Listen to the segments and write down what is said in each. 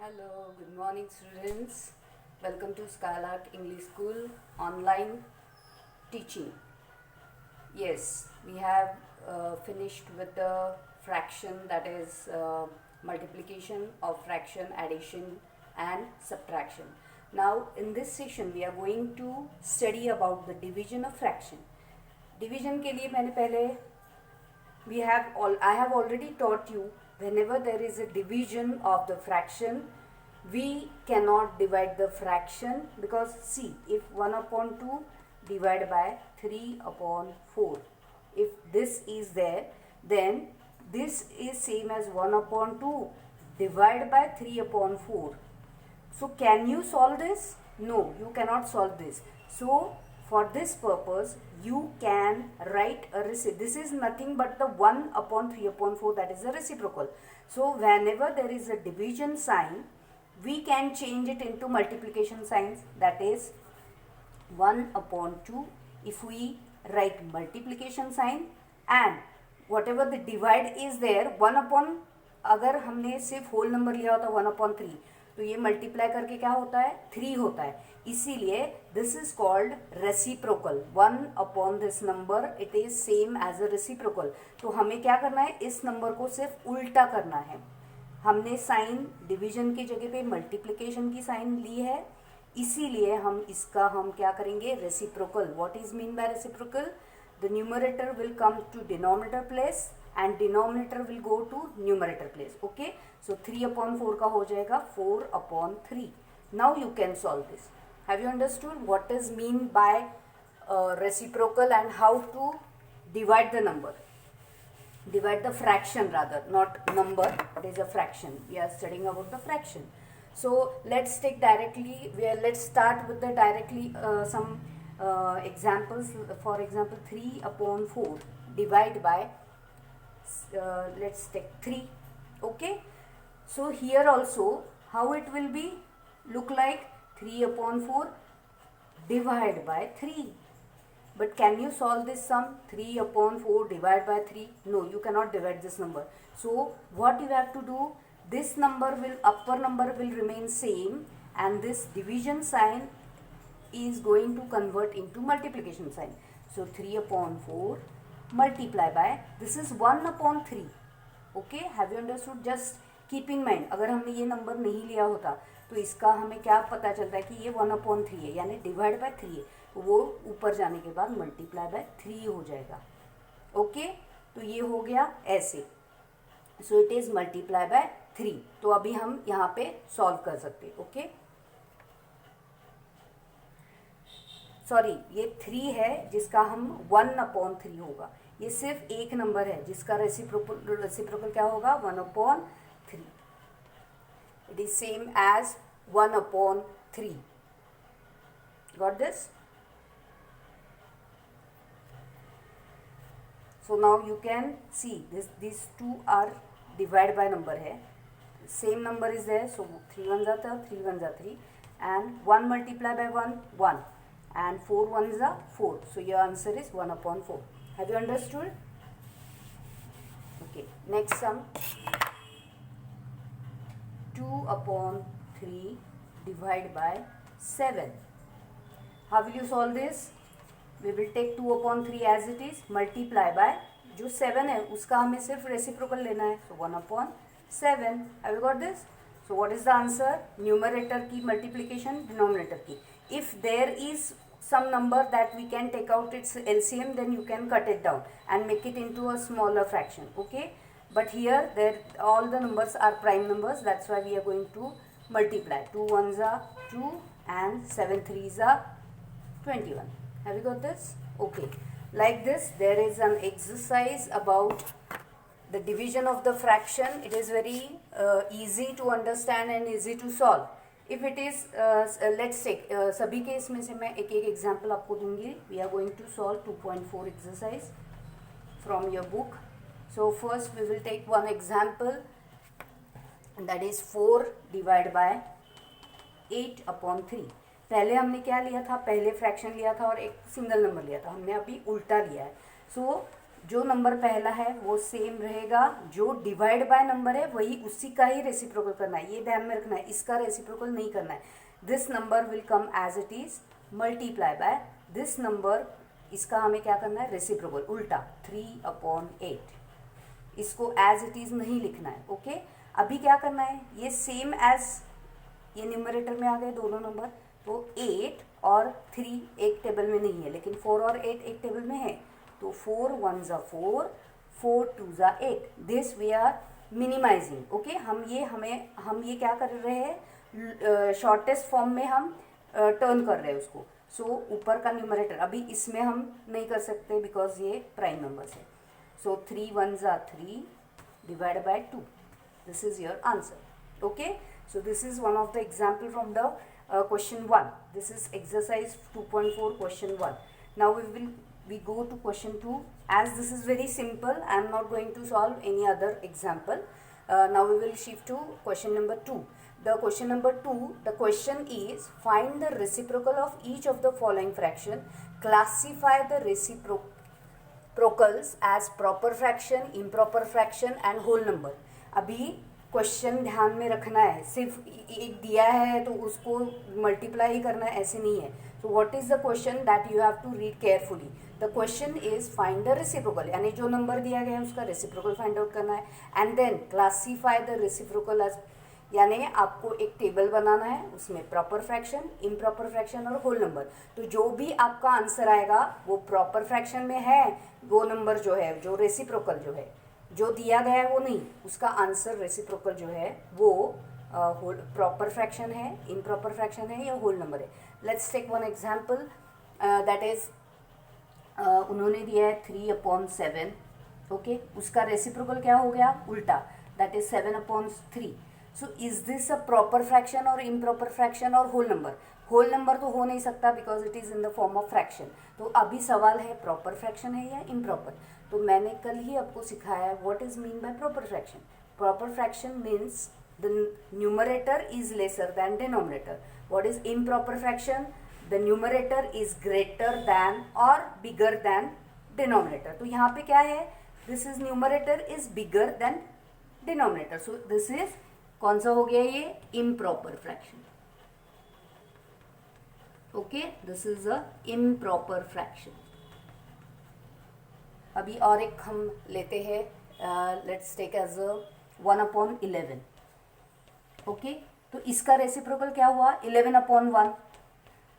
Hello, good morning students. Welcome to Skylark English School online teaching. Yes, we have finished with the fraction, that is multiplication of fraction, addition and subtraction. Now in this session we are going to study about the division of fraction. Division के लिए मैंने पहले I have already taught you, whenever there is a division of the fraction, we cannot divide the fraction, because see, if 1 upon 2 divided by 3 upon 4, if this is there, then this is same as 1 upon 2 divided by 3 upon 4. So can you solve this? No, you cannot solve this. So for this purpose you can write a reciprocal. This is nothing but the 1 upon 3 upon 4, that is a reciprocal. So whenever there is a division sign, we can change it into multiplication signs, that is 1 upon 2 if we write multiplication sign, and whatever the divide is there, 1 upon, अगर हमने सिर्फ whole number लिया होता 1 upon 3, तो ये multiply करके क्या होता है 3 होता है, इसीलिए this is called reciprocal. 1 upon this number it is same as a reciprocal. तो हमें क्या करना है, इस नंबर को सिर्फ उल्टा करना है. हमने साइन डिवीजन की जगह पे मल्टीप्लिकेशन की साइन ली है, इसीलिए हम क्या करेंगे, reciprocal. What is mean by reciprocal? The numerator will come to denominator place and denominator will go to numerator place. Okay, so 3 upon 4 का हो जाएगा 4 upon 3. Now you can solve this. Have you understood what is mean by reciprocal and how to divide the number, divide the fraction rather, not number, it is a fraction. We are studying about the fraction. So let's take directly, let's start with the directly some examples. For example, 3 upon 4 divide by let's take 3. Okay, so here also how it will be look like, 3 upon 4 divide by 3. But can you solve this sum, 3 upon 4 divided by 3? No, you cannot divide this number. So what you have to do, this number will, upper number will remain same, and this division sign is going to convert into multiplication sign. So 3 upon 4 multiply by, this is 1 upon 3. Okay, have you understood? Just keep in mind, अगर हमने ये number नहीं लिया होता तो इसका हमें क्या पता चलता है कि ये 1 upon 3 है, यानी डिवाइड बाय 3 है, तो वो ऊपर जाने के बाद मल्टीप्लाई बाय 3 हो जाएगा. ओके, तो ये हो गया ऐसे. So it is multiply bye 3. तो अभी हम यहाँ पे सॉल्व कर सकते. ओके, सॉरी, ये 3 है जिसका हम 1 अपॉन 3 होगा. ये सिर्फ एक नंबर है जिसका रेसिप्रोकल क्या होगा, 1 upon 3. It is same as 1 upon 3. Got this? So now you can see this two are divide by number है, same number is there. So 3 1 जा 3 1 जा 3 and 1 multiply by 1 1 and 4 1s are 4. So your answer is 1 upon 4. Have you understood? Okay, next sum, 2 upon 3 divided by 7. How will you solve this? We will take 2 upon 3 as it is, multiply by जो 7 है उसका हमें सिर्फ reciprocal लेना है, so 1 upon 7. Have you got this? So what is the answer? Numerator की multiplication denominator की. If there is some number that we can take out its LCM, then you can cut it down and make it into a smaller fraction. Okay, but here all the numbers are prime numbers, that's why we are going to multiply. 2 1s are 2 and 7 3s are 21. Have you got this? Okay, like this there is an exercise about the division of the fraction. It is very easy to understand and easy to solve. If it is let's take सभी के इसमें से मैं एक एक example आपको दूंगी. We are going to solve 2.4 exercise from your book. So first we will take one example, that is 4 divided by 8 upon 3. पहले हमने क्या लिया था, पहले फ्रैक्शन लिया था और एक सिंगल नंबर लिया था, हमने अभी उल्टा लिया है. सो जो नंबर पहला है वो सेम रहेगा, जो डिवाइड बाय नंबर है वही उसी का ही रेसिप्रोकल करना है, ये ध्यान में रखना है, इसका रेसिप्रोकल नहीं करना है। This number will come as it is multiply by this number, इसका हमें क्या करना है, रेसिप्रोकल उल्टा 3/8, इसको एज इट इज नहीं लिखना है। ओके, अभी क्या करना है, ये सेम एज ये न्यूमरेटर में आ गए दोनों नंबर, तो 8 और 3 एक टेबल में नहीं है, लेकिन 4 और 8 एक टेबल में है, तो 4 1s are 4, 4 2s are 8, this we are minimizing. Okay, हम ये क्या कर रहे हैं, शॉर्टेस्ट फॉर्म में हम टर्न कर रहे हैं उसको। सो ऊपर का न्यूमरेटर अभी इसमें हम नहीं कर सकते बिकॉज ये प्राइम नंबर्स है। सो 3 1s are 3 divided by 2, this is your answer. Okay, so this is one of the example from the question 1. This is exercise 2.4 question 1. Now we go to question 2. As this is very simple, I am not going to solve any other example. Now we will shift to question number 2. The question number 2, the question is find the reciprocal of each of the following fraction. Classify the reciprocals as proper fraction, improper fraction and whole number. अभी question ध्यान में रखना है, सिर्फ एक दिया है तो उसको मल्टीप्लाई ही करना है ऐसे नहीं है। So what is the question that you have to read carefully. The question is find the reciprocal, यानी जो नंबर दिया गया है उसका रेसिप्रोकल फाइंड आउट करना है, and then classify the reciprocal as, यानी आपको एक टेबल बनाना है, उसमें प्रॉपर फ्रैक्शन, इम्प्रॉपर फ्रैक्शन और होल नंबर। तो जो भी आपका आंसर आएगा वो प्रॉपर फ्रैक्शन में है, वो नंबर जो है, जो रेसिप्रोकल जो है, जो दिया गया है वो नहीं, उसका आंसर रेसिप्रोकल जो है वो प्रॉपर फ्रैक्शन है, इम्प्रॉपर फ्रैक्शन है या होल नंबर है। Let's take one example, that is उन्होंने दिया है 3/7। ओके, उसका रेसिप्रोकल क्या हो गया, उल्टा, that is 7/3। So is this a proper fraction और इम्प्रॉपर फ्रैक्शन और होल नंबर? होल नंबर तो हो नहीं सकता because it is in the form of fraction. तो अभी सवाल है प्रॉपर फ्रैक्शन है या इम्प्रॉपर। तो मैंने कल ही आपको सिखाया है what is mean by proper fraction. Proper fraction means the numerator is lesser than denominator. What is improper fraction? The numerator is greater than और बिगर दैन डिनोमिनेटर। तो यहाँ पे क्या है, this is numerator is bigger than denominator, so this is कौन सा हो गया, ये improper fraction. Okay, this is a improper fraction. अभी और एक हम लेते हैं, let's take as a 1/11। Okay, तो इसका रेसिप्रोकल क्या हुआ, 11/1।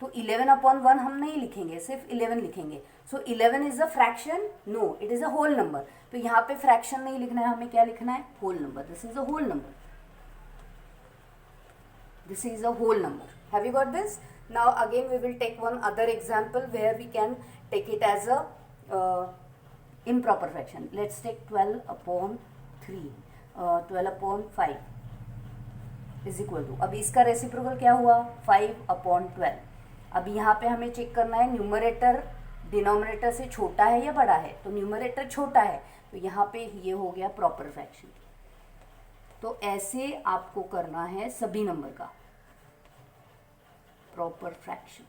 तो 11/1 हम नहीं लिखेंगे, सिर्फ 11 लिखेंगे। So 11 is a fraction? No, it is a whole number. तो यहाँ पे फ्रैक्शन नहीं लिखना है, हमें क्या लिखना है, whole number. This is a whole number, this is a whole number. Have you got this? Now again we will take one other example where we can take it as a improper fraction. Let's take 12/3, 12/5 is equal to, अब इसका reciprocal क्या हुआ, 5/12। अब यहाँ पे हमें check करना है न्यूमरेटर डिनोमिनेटर से छोटा है या बड़ा है। तो न्यूमरेटर छोटा है, तो यहाँ पे ये हो गया प्रॉपर फ्रैक्शन। तो ऐसे आपको करना है सभी नंबर का proper fraction.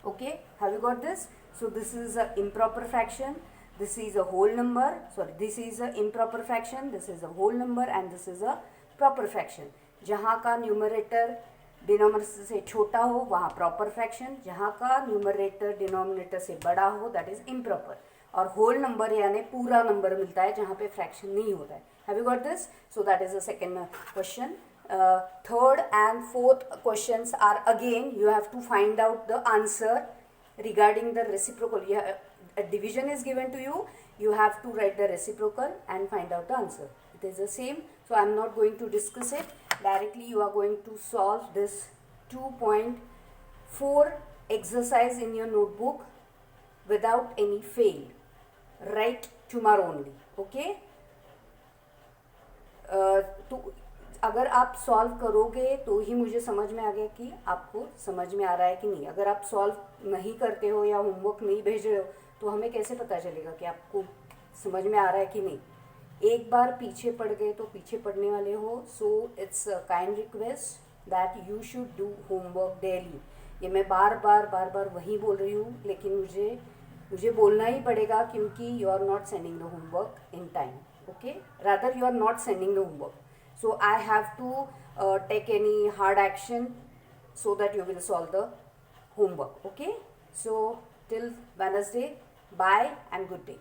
Okay, have you got this? So this is a improper fraction, this is a whole number, sorry, this is a improper fraction, this is a whole number and this is a proper fraction. जहाँ का numerator denominator से छोटा हो वहाँ proper fraction, जहाँ का numerator denominator से बड़ा हो दैट इज इम्प्रॉपर। और होल नंबर यानी पूरा नंबर मिलता है जहाँ पे फ्रैक्शन नहीं होता है। Have you got this? So that is the second question. Third and fourth questions are again you have to find out the answer regarding the reciprocal. A division is given to you, you have to write the reciprocal and find out the answer. It is the same, so I am not going to discuss it. Directly you are going to solve this 2.4 exercise in your notebook without any fail. Write tomorrow only. Okay? तो अगर आप solve करोगे तो ही मुझे समझ में आ गया कि आपको समझ में आ रहा है कि नहीं। अगर आप सॉल्व नहीं करते हो या होमवर्क नहीं भेज रहे हो तो हमें कैसे पता चलेगा कि आपको समझ में आ रहा है कि नहीं। एक बार पीछे पड़ गए तो पीछे पड़ने वाले हो। So it's kind request that you should do homework daily. ये मैं बार बार वही बोल रही हूँ, लेकिन मुझे मुझे बोलना ही पड़ेगा क्योंकि you are not sending the homework in time. Okay, rather you are not sending the homework, so I have to take any hard action so that you will solve the homework. Okay, so till Wednesday, bye and good day.